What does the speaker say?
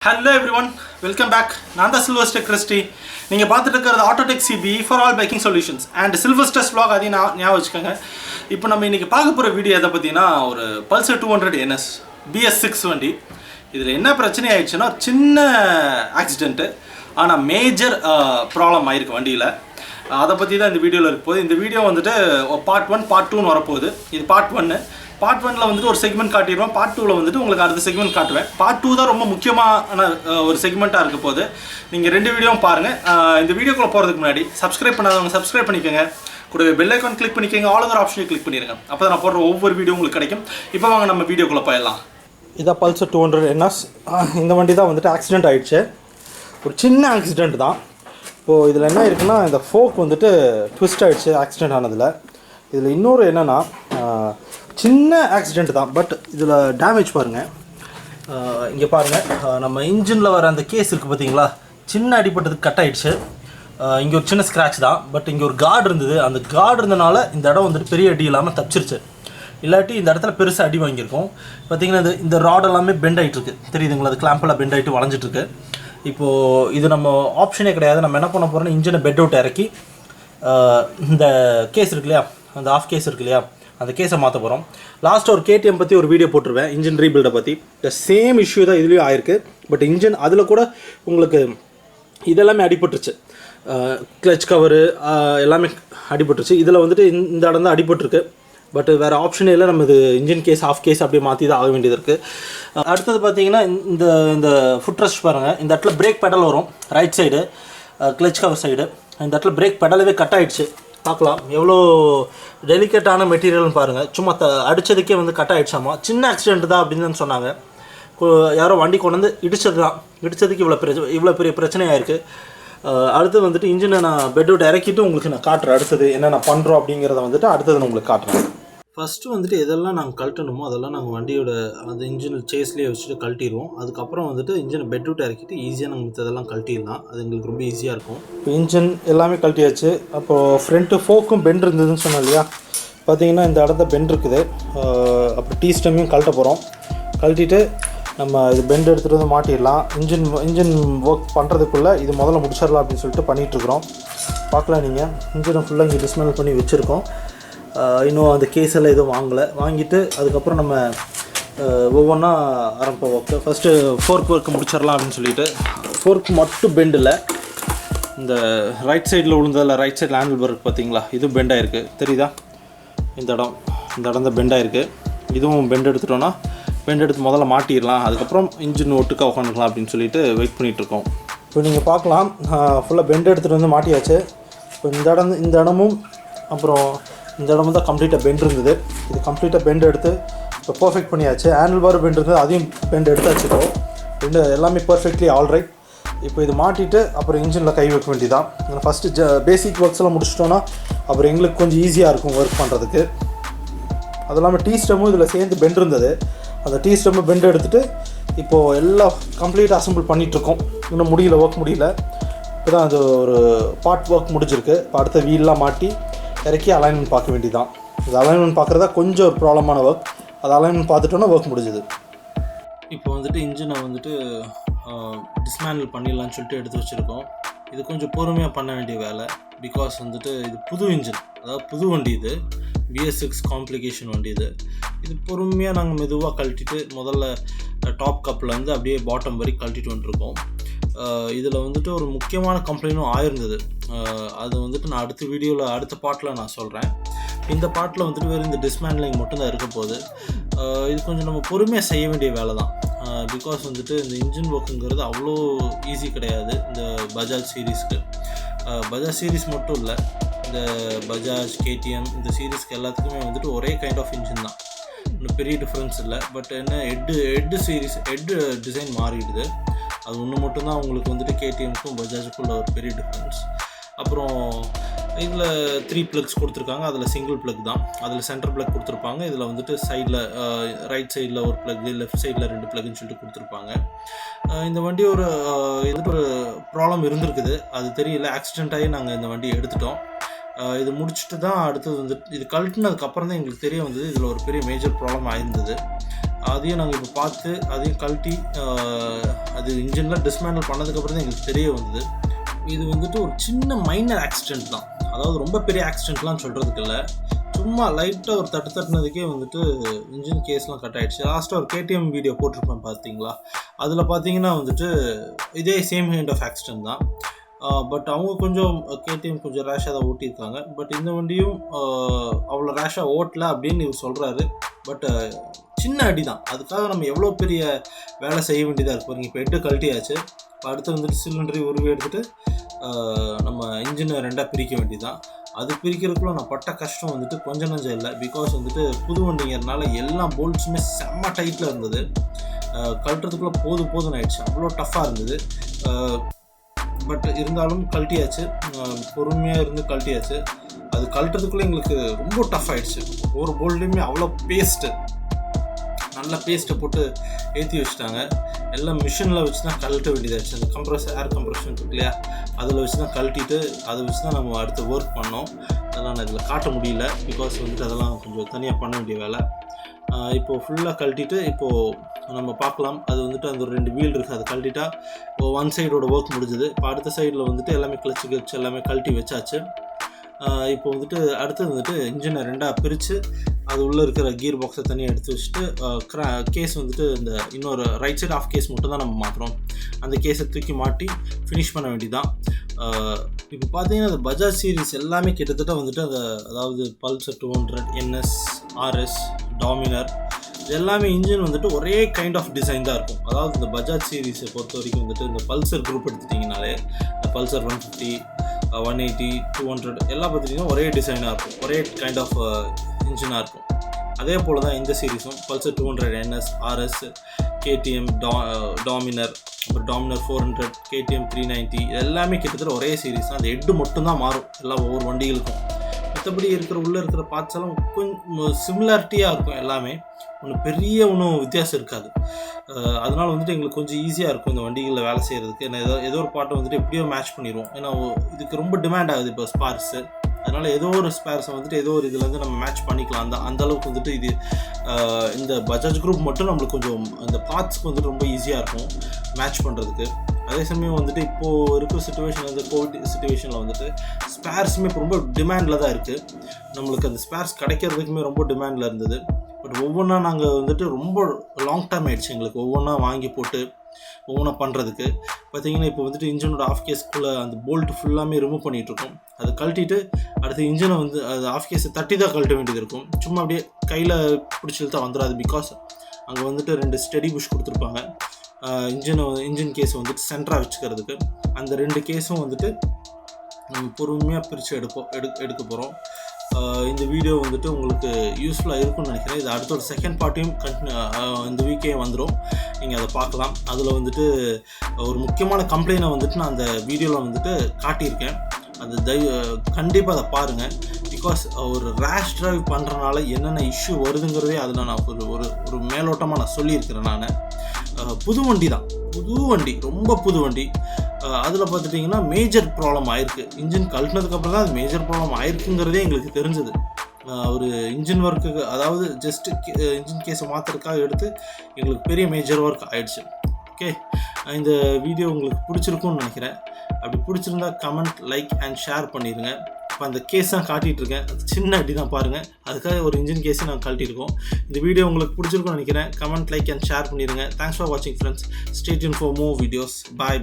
Hello everyone, welcome back. நான் தான் Sylvestarsvlog. நீங்க பார்த்துட்டு இருக்கிறது Autotech CB for all biking solutions and Sylvestarsvlog அதையும் ஞாபகம் வச்சுக்கோங்க. இப்போ நம்ம இன்னைக்கு பார்க்க போற வீடியோ எதை பத்தினா ஒரு Pulsar 200Ns Bs6 வண்டி. இதுல என்ன பிரச்சனை ஆயிடுச்சுன்னா சின்ன ஆக்சிடென்ட் ஆனா மேஜர் ப்ராப்ளம் ஆயிருக்கு வண்டியில. அதை பத்தி தான் இந்த வீடியோல இருக்க போகுது. இந்த வீடியோ வந்துட்டு பார்ட் 1 பார்ட் 2 னு வர போகுது. இது பார்ட் 1. பார்ட் 1ல வந்துட்டு ஒரு செக்மெண்ட் காட்டிடுவோம். பார்ட் 2ல வந்துட்டு உங்களுக்கு அடுத்த செக்மெண்ட் காட்டுவேன். பார்ட் 2 தான் ரொம்ப முக்கியமான ஒரு செக்மெண்ட்டாக இருக்க போகுது. நீங்கள் ரெண்டு வீடியோவும் பாருங்கள். இந்த வீடியோக்குள்ளே போகிறதுக்கு முன்னாடி சப்ஸ்கிரைப் பண்ணாதவங்க சப்ஸ்கிரைப் பண்ணிக்கோங்க. கூடவே பெல் ஐக்கான் கிளிக் பண்ணிக்கோங்க. ஆளுங்கிற ஆப்ஷனையும் கிளிக் பண்ணிடுங்க. அப்போ தான் நான் போடுற ஒவ்வொரு வீடியோ உங்களுக்கு கிடைக்கும். இப்போ வாங்க நம்ம வீடியோக்குள்ளே போயிடலாம். இதான் Pulsar 200Ns. இந்த வண்டி தான் வந்துட்டு ஆக்சிடென்ட் ஆகிடுச்சு. ஒரு சின்ன ஆக்சிடென்ட் தான். இப்போது இதில் என்ன இருக்குன்னா இந்த ஃபோக் வந்துட்டு ட்விஸ்ட் ஆகிடுச்சு ஆக்சிடென்ட் ஆனதில். இதில் இன்னொரு என்னென்னா சின்ன ஆக்சிடெண்ட் தான், பட் இதில் டேமேஜ் பாருங்கள். இங்கே பாருங்கள், நம்ம இன்ஜினில் வர அந்த கேஸ் இருக்குது பார்த்தீங்களா, சின்ன அடிப்பட்டதுக்கு கட் ஆகிடுச்சு. இங்கே ஒரு சின்ன ஸ்க்ராட்ச் தான், பட் இங்கே ஒரு கார்டு இருந்தது. அந்த கார்டு இருந்தனால இந்த இடம் வந்துட்டு பெரிய அடி இல்லாமல் தப்பிச்சிருச்சு. இல்லாட்டி இந்த இடத்துல பெருசாக அடி வாங்கியிருக்கோம். பார்த்தீங்கன்னா இந்த ராட் எல்லாமே பெண்ட் ஆகிட்டுருக்கு, தெரியுதுங்களா? அது கிளாம்பெல்லாம் பெண்ட் ஆகிட்டு வளைஞ்சிட்ருக்கு. இப்போது இது நம்ம ஆப்ஷனே கிடையாது. நம்ம என்ன பண்ண போகிறோம்னா இன்ஜினை பெட் அவுட் இறக்கி இந்த கேஸ் இருக்கு இல்லையா, அந்த ஆஃப் கேஸ் இருக்கு இல்லையா, அந்த கேஸை மாற்ற போகிறோம். லாஸ்ட்டாக ஒரு KTM பற்றி ஒரு வீடியோ போட்டுருவேன், இன்ஜின் ரீபில்டை பற்றி. த சேம் இஷ்யூ தான் இதுலேயும் ஆயிருக்கு. பட் இன்ஜின் அதில் கூட உங்களுக்கு இதெல்லாமே அடிபட்டுருச்சு. கிளச் கவரு எல்லாமே அடிபட்டுருச்சு. இதில் வந்துட்டு இந்த இடம் தான் அடிபட்டுருக்கு. பட் வேறு ஆப்ஷனே இல்லை. நம்ம இது இன்ஜின் கேஸ் ஆஃப் கேஸ் அப்படியே மாற்றி தான் ஆக வேண்டியது இருக்குது. அடுத்தது பார்த்தீங்கன்னா இந்த ஃபுட் ரெஸ்ட் பாருங்கள். இந்த இடத்துல பிரேக் பெடல் வரும் right side, clutch cover side. இந்த இடத்துல பிரேக் பெடலவே கட் ஆகிடுச்சு. பார்க்கலாம் எவ்வளோ டெலிகேட்டான மெட்டீரியல்னு பாருங்கள். சும்மா அடித்ததுக்கே வந்து கட் ஆகிடுச்சாமா. சின்ன ஆக்சிடென்ட் தான் அப்படின்னு சொன்னாங்க. யாரோ வண்டி கொண்டு வந்து இடித்ததுக்கு இவ்வளோ பெரிய பிரச்சனையாக இருக்குது. அடுத்து வந்துட்டு இன்ஜினை நான் பெட் அவுட் இறக்கிட்டு உங்களுக்கு நான் காட்டுறேன். அடுத்தது என்ன நான் பண்ணுறோம் அப்படிங்கிறத வந்துட்டு அடுத்தது நான் உங்களுக்கு காட்டுறேன். ஃபஸ்ட்டு வந்துட்டு எதெல்லாம் நாங்கள் கழட்டணுமோ அதெல்லாம் நாங்கள் வண்டியோட அந்த இன்ஜின் சேஸ்லேயே வச்சுட்டு கழட்டிடுவோம். அதுக்கப்புறம் வந்துட்டு இன்ஜினை பெட் அவுட் இறக்கிட்டு ஈஸியாக நாங்கள் இதெல்லாம் கழட்டிடலாம். அது எங்களுக்கு ரொம்ப ஈஸியாக இருக்கும். இப்போ இன்ஜின் எல்லாமே கழட்டியாச்சு. அப்போது ஃப்ரண்ட்டு ஃபோக்கும் பெண்ட் இருந்ததுன்னு சொன்னோம் இல்லையா, பார்த்தீங்கன்னா இந்த இடத்த பெண்ட் இருக்குது. அப்புறம் டீ ஸ்டெம்மையும் கழட்ட போகிறோம். கழட்டிட்டு நம்ம இது பெண்ட் எடுத்துகிட்டு வந்து மாட்டிடலாம். இன்ஜின் ஒர்க் பண்ணுறதுக்குள்ளே இது முதல்ல முடிச்சிடலாம் அப்படின்னு சொல்லிட்டு பண்ணிகிட்ருக்குறோம். பார்க்கலாம், நீங்கள் இன்ஜினை ஃபுல்லாக இங்கே டிஸ்மேண்டில் பண்ணி வச்சுருக்கோம். இன்னும் அந்த கேஸ் எல்லாம் எதுவும் வாங்கிட்டு அதுக்கப்புறம் நம்ம ஒவ்வொன்றா ஆரம்பிப்போம் ஒர்க்கு. ஃபஸ்ட்டு ஃபோர்க் ஒர்க்கு முடிச்சிடலாம் அப்படின்னு சொல்லிட்டு. ஃபோர்க் மட்டும் பெண்ட் இல்லை, இந்த ரைட் சைடில் விழுந்ததில் ரைட் சைடில் ஹேண்டில் பார் பார்த்தீங்களா, இது பெண்ட் ஆகிருக்கு, தெரியுதா? இந்த இடம் தான் பெண்ட் ஆகிருக்கு. இதுவும் பெண்ட் எடுத்துட்டோன்னா பெண்ட் எடுத்து முதல்ல மாட்டிடலாம். அதுக்கப்புறம் இன்ஜின் ஒட்டுக்காக உட்காந்துக்கலாம் அப்படின்னு சொல்லிட்டு வெயிட் பண்ணிகிட்ருக்கோம். இப்போ நீங்கள் பார்க்கலாம், ஃபுல்லாக பெண்ட் எடுத்துகிட்டு வந்து மாட்டியாச்சு. இப்போ இந்த இடமும் அப்புறம் இந்த இடமும் தான் கம்ப்ளீட்டாக பெண்ட் இருந்தது. இது கம்ப்ளீட்டாக பெண்ட் எடுத்து இப்போ பர்ஃபெக்ட் பண்ணியாச்சு. ஹேண்டில் பார் பெண்ட் இருந்தது, அதையும் பெண்ட் எடுத்து வச்சுக்கோம். ரெண்டு எல்லாமே பர்ஃபெக்ட்லி ஆல்ரைட். இப்போ இது மாட்டிட்டு அப்புறம் இன்ஜினில் கை வைக்க வேண்டியதான். ஃபஸ்ட்டு பேசிக் ஒர்க்ஸ் எல்லாம் முடிச்சிட்டோன்னா அப்புறம் எங்களுக்கு கொஞ்சம் ஈஸியாக இருக்கும் ஒர்க் பண்ணுறதுக்கு. அது இல்லாமல் டீ ஸ்டெம்மும் இதில் சேர்ந்து பெண்ட் இருந்தது. அந்த டீ ஸ்டெம்மை பெண்ட் எடுத்துகிட்டு இப்போது எல்லாம் கம்ப்ளீட்டாக அசம்பிள் பண்ணிகிட்ருக்கோம். இன்னும் ஒர்க் முடியல. இப்போ தான் அது ஒரு பார்ட் ஒர்க் முடிஞ்சிருக்கு. இப்போ அடுத்த வீல்லாம் மாட்டி இறக்கி அலைன்மெண்ட் பார்க்க வேண்டியதான். இது அலைன்மெண்ட் பார்க்குறதா கொஞ்சம் ஒரு ப்ராப்ளமான ஒர்க். அது அலைன்மெண்ட் பார்த்துட்டோன்னா ஒர்க் முடிஞ்சுது. இப்போ வந்துட்டு இன்ஜினை வந்துட்டு டிஸ்மேண்டில் பண்ணிடலான்னு சொல்லிட்டு எடுத்து வச்சுருக்கோம். இது கொஞ்சம் பொறுமையாக பண்ண வேண்டிய வேலை. பிகாஸ் வந்துட்டு இது புது இன்ஜின், அதாவது புது வண்டி. இது BS6 காம்ப்ளிகேஷன் வண்டி. இது பொறுமையாக நாங்கள் மெதுவாக கழட்டிட்டு முதல்ல டாப் கப்லேருந்து அப்படியே பாட்டம் வரைக்கும் கழட்டிட்டு வந்துருக்கோம். இதில் வந்துட்டு ஒரு முக்கியமான கம்ப்ளைண்ட்டும் ஆயிருந்தது. அது வந்துட்டு நான் அடுத்த பாட்டில் நான் சொல்கிறேன். இந்த பாட்டில் வந்துட்டு வேறு இந்த டிஸ்மேண்ட்லிங் மட்டும்தான் இருக்க போகுது. இது கொஞ்சம் நம்ம பொறுமையாக செய்ய வேண்டிய வேலை தான். பிகாஸ் வந்துட்டு இந்த இன்ஜின் ஒர்க்குங்கிறது அவ்வளோ ஈஸி கிடையாது. இந்த பஜாஜ் சீரீஸ்க்கு, பஜாஜ் சீரீஸ் மட்டும் இல்லை, இந்த பஜாஜ் KTM இந்த சீரீஸ்க்கு எல்லாத்துக்குமே வந்துட்டு ஒரே கைண்ட் ஆஃப் இன்ஜின் தான், இன்னும் பெரிய டிஃப்ரென்ஸ் இல்லை. பட் என்ன ஹெட் டிசைன் மாறிடுது. அது ஒன்று மட்டும்தான் உங்களுக்கு வந்துட்டு KTMக்கும் பஜாஜுக்குள்ள ஒரு பெரிய டிஃப்ரென்ஸ். அப்புறம் இதில் 3 plugs கொடுத்துருக்காங்க. அதில் சிங்கிள் ப்ளக் தான். அதில் சென்டர் ப்ளக் கொடுத்துருப்பாங்க. இதில் வந்துட்டு சைடில் ரைட் சைடில் ஒரு ப்ளக்கு, லெஃப்ட் சைடில் 2 ப்ளக்குன்னு சொல்லிட்டு கொடுத்துருப்பாங்க. இந்த வண்டி ஒரு ப்ராப்ளம் இருந்திருக்குது, அது தெரியல. ஆக்சிடென்ட் ஆகி நாங்கள் இந்த வண்டியை எடுத்துட்டோம். இது முடிச்சுட்டு தான் அடுத்தது வந்துட்டு இது கழட்டினதுக்கப்புறம் தான் எங்களுக்கு தெரிய வந்தது இதில் ஒரு பெரிய மேஜர் ப்ராப்ளம் ஆயிருந்தது. அதையும் நாங்கள் இப்போ பார்த்து அதையும் கழட்டி அது இன்ஜின்லாம் டிஸ்மேண்டில் பண்ணதுக்கப்புறம் தான் எங்களுக்கு தெரிய வந்தது. இது வந்துட்டு ஒரு சின்ன மைனர் ஆக்சிடெண்ட் தான், அதாவது ரொம்ப பெரிய ஆக்சிடெண்ட்லாம் சொல்கிறதுக்கு இல்லை, சும்மா லைட்டாக ஒரு தட்டுனதுக்கே வந்துட்டு இன்ஜின் கேஸ்லாம் கட் ஆகிடுச்சு. லாஸ்ட்டாக ஒரு KTM வீடியோ போட்டிருப்பேன் பார்த்தீங்களா, அதில் பார்த்தீங்கன்னா வந்துட்டு இதே சேம் கைண்ட் ஆஃப் ஆக்சிடெண்ட் தான். பட் அவங்க கொஞ்சம் KTM கொஞ்சம் ரேஷாக தான் ஓட்டியிருக்காங்க. பட் இந்த வண்டியும் அவ்வளோ ரேஷாக ஓட்டலை அப்படின்னு இவர் சொல்கிறாரு. பட் சின்ன அடி தான், அதுக்காக நம்ம எவ்வளோ பெரிய வேலை செய்ய வேண்டியதாக இருக்குது பாருங்க. இப்போ 8 கழட்டியாச்சு. அடுத்து வந்துட்டு சிலிண்டரை உருவி எடுத்துகிட்டு நம்ம இன்ஜினை 2ஆக பிரிக்க வேண்டியதுதான். அது பிரிக்கிறதுக்குள்ள நான் பட்ட கஷ்டம் வந்துட்டு கொஞ்சம் நஞ்சம் இல்லை. பிகாஸ் வந்துட்டு புது வண்டிங்கிறதுனால எல்லா போல்ட்ஸுமே செம்ம டைட்டில் இருந்தது. கழட்டுறதுக்குள்ளே போதும்னு ஆயிடுச்சு, அவ்வளோ டஃப்பாக இருந்தது. பட் இருந்தாலும் கழட்டியாச்சு, பொறுமையாக இருந்து கழட்டியாச்சு. அது கழட்டுறதுக்குள்ளே எங்களுக்கு ரொம்ப டஃப் ஆகிடுச்சு. ஒரு போல்ட்லேயுமே அவ்வளோ நல்லா பேஸ்ட்டை போட்டு ஏற்றி வச்சுட்டாங்க. எல்லாம் மிஷினில் வச்சு தான் கழட்ட வேண்டியதாச்சு. அந்த கம்ப்ரஸர் ஏர் கம்ப்ரஷன் இருக்கு இல்லையா, அதில் வச்சு தான் கழட்டிட்டு அதை வச்சு தான் நம்ம அடுத்து ஒர்க் பண்ணோம். அதெல்லாம் நான் இதில் காட்ட முடியல, பிகாஸ் வந்துட்டு அதெல்லாம் கொஞ்சம் தனியாக பண்ண வேண்டிய வேலை. இப்போது ஃபுல்லாக கழட்டிட்டு இப்போது நம்ம பார்க்கலாம். அது வந்துட்டு அந்த ஒரு 2 வீல் இருக்குது, அதை கழட்டிட்டா இப்போ ஒன் சைடோட ஒர்க் முடிஞ்சுது. இப்போ அடுத்த சைடில் வந்துட்டு எல்லாமே கிளச்சு எல்லாமே கழட்டி வச்சாச்சு. இப்போ வந்துட்டு அடுத்தது வந்துட்டு இன்ஜினை 2ஆக பிரித்து அது உள்ளே இருக்கிற கியர் பாக்ஸை தனியாக எடுத்து வச்சுட்டு கேஸ் வந்துட்டு இந்த இன்னொரு ரைட் சைட் ஆஃப் கேஸ் மட்டும் தான் நம்ம மாற்றுறோம். அந்த கேஸை தூக்கி மாட்டி ஃபினிஷ் பண்ண வேண்டியதான். இப்போ பார்த்தீங்கன்னா அந்த பஜாஜ் சீரிஸ் எல்லாமே கிட்டத்தட்ட வந்துட்டு அதாவது Pulsar 200Ns RS டாமினர் இது எல்லாமே இன்ஜின் வந்துட்டு ஒரே கைண்ட் ஆஃப் டிசைன் தான் இருக்கும். அதாவது இந்த பஜாஜ் சீரிஸை பொறுத்த வரைக்கும் வந்துட்டு இந்த பல்சர் குரூப் எடுத்துட்டிங்கனாலே இந்த Pulsar 150 180 200 எல்லாம் பார்த்துட்டிங்கன்னா ஒரே டிசைனாக இருக்கும், ஒரே கைண்ட் ஆஃப் இன்ஜினாக இருக்கும். அதே போல் தான் இந்த சீரிஸும் Pulsar 200Ns RS KTM Dominar, அப்புறம் டாமினர் 400 KTM 390 எல்லாமே கிட்டத்தட்ட ஒரே சீரிஸ் தான். அந்த ஹெட்டு மட்டும்தான் மாறும் எல்லாம் ஒவ்வொரு வண்டிகளுக்கும். மற்றபடி உள்ளே இருக்கிற பார்ட்ஸ் எல்லாம் கொஞ்சம் சிமிலாரிட்டியாக இருக்கும். எல்லாமே ஒன்றும் வித்தியாசம் இருக்காது. அதனால் வந்துட்டு எங்களுக்கு கொஞ்சம் ஈஸியாக இருக்கும் இந்த வண்டிகளில் வேலை செய்கிறதுக்கு. ஏன்னா ஏதோ ஒரு பாட்டை வந்துட்டு எப்படியோ மேட்ச் பண்ணிடுவோம். ஏன்னா இதுக்கு ரொம்ப டிமாண்ட் ஆகுது இப்போ ஸ்பார்ஸு. அதனால் ஏதோ ஒரு ஸ்பேர்ஸை வந்துட்டு ஏதோ ஒரு இதுலேருந்து நம்ம மேட்ச் பண்ணிக்கலாம். அந்த அளவுக்கு வந்துட்டு இது இந்த பஜாஜ் குரூப் மட்டும் நம்மளுக்கு கொஞ்சம் இந்த பார்ட்ஸ்க்கு வந்துட்டு ரொம்ப ஈஸியாக இருக்கும் மேட்ச் பண்ணுறதுக்கு. அதே சமயம் வந்துட்டு இப்போது இருக்கிற சுச்சுவேஷன் வந்து கோவிட் சுச்சுவேஷனில் வந்துட்டு ஸ்பேர்ஸுமே இப்போ ரொம்ப டிமாண்டில் தான் இருக்குது. நம்மளுக்கு அந்த ஸ்பேர்ஸ் கிடைக்கிறதுக்குமே ரொம்ப டிமாண்டில் இருந்தது. பட் ஒவ்வொன்றா நாங்கள் வந்துட்டு ரொம்ப லாங் டைம் ஆகிடுச்சு எங்களுக்கு ஒவ்வொன்றா வாங்கி போட்டு ஒவ்வொன்றா பண்ணுறதுக்கு. பார்த்திங்கன்னா இப்போ வந்துட்டு இன்ஜினோட ஆஃப் கேஸ்க்குள்ளே அந்த போல்ட் ஃபுல்லாமே ரிமூவ் பண்ணிகிட்ருக்கோம். அதை கழட்டிட்டு அடுத்து இன்ஜினை வந்து அது ஆஃப் கேஸை தட்டி தான் கழட்ட வேண்டியது இருக்கும். சும்மா அப்படியே கையில் பிடிச்சிட்டு தான் வந்துடாது. பிகாஸ் அங்கே வந்துட்டு 2 ஸ்டெடி புஷ் கொடுத்துருப்பாங்க இன்ஜின் கேஸை வந்துட்டு சென்டராக வச்சுக்கிறதுக்கு. அந்த 2 கேஸும் வந்துட்டு நம்ம பொறுமையாக பிரித்து எடுக்க போகிறோம். இந்த வீடியோ வந்துட்டு உங்களுக்கு யூஸ்ஃபுல்லாக இருக்கும்னு நினைக்கிறேன். இது அடுத்த ஒரு செகண்ட் பார்ட்டையும் இந்த வீக்கே வந்துடும், நீங்கள் அதை பார்க்கலாம். அதில் வந்துட்டு ஒரு முக்கியமான கம்ப்ளைண்ட்டை வந்துட்டு நான் அந்த வீடியோவில் வந்துட்டு காட்டியிருக்கேன். அது கண்டிப்பாக அதை பாருங்கள். பிகாஸ் ஒரு ரேஷ் டிரைவ் பண்ணுறனால என்னென்ன இஷ்யூ வருதுங்கிறதே அதில் நான் ஒரு மேலோட்டமாக நான் சொல்லியிருக்கிறேன். நான் புது வண்டி ரொம்ப புது வண்டி. அதில் பார்த்துட்டிங்கன்னா மேஜர் ப்ராப்ளம் ஆயிருக்கு. இன்ஜின் கழட்டினதுக்கப்புறம் தான் அது மேஜர் ப்ராப்ளம் ஆயிருக்குங்கிறதே எங்களுக்கு தெரிஞ்சது. ஒரு இன்ஜின் ஒர்க்குக்கு, அதாவது ஜஸ்ட்டு இன்ஜின் கேஸை மாற்றுறதுக்காக எடுத்து எங்களுக்கு பெரிய மேஜர் ஒர்க் ஆகிடுச்சு. ஓகே, இந்த வீடியோ உங்களுக்கு பிடிச்சிருக்கும்னு நினைக்கிறேன். அப்படி பிடிச்சிருந்தா கமெண்ட், லைக் அண்ட் ஷேர் பண்ணிடுங்க. இப்போ அந்த கேஸ் தான் காட்டிகிட்ருக்கேன், அது சின்ன அடி தான் பாருங்கள். அதுக்காக ஒரு இன்ஜின் கேஸை நாங்கள் கழட்டியிருக்கோம். இந்த வீடியோ உங்களுக்கு பிடிச்சிருக்கும்னு நினைக்கிறேன். கமெண்ட், லைக் அண்ட் ஷேர் பண்ணிடுங்க. தேங்க்ஸ் ஃபார் வாட்சிங் friends. Stay tune for more videos. Bye.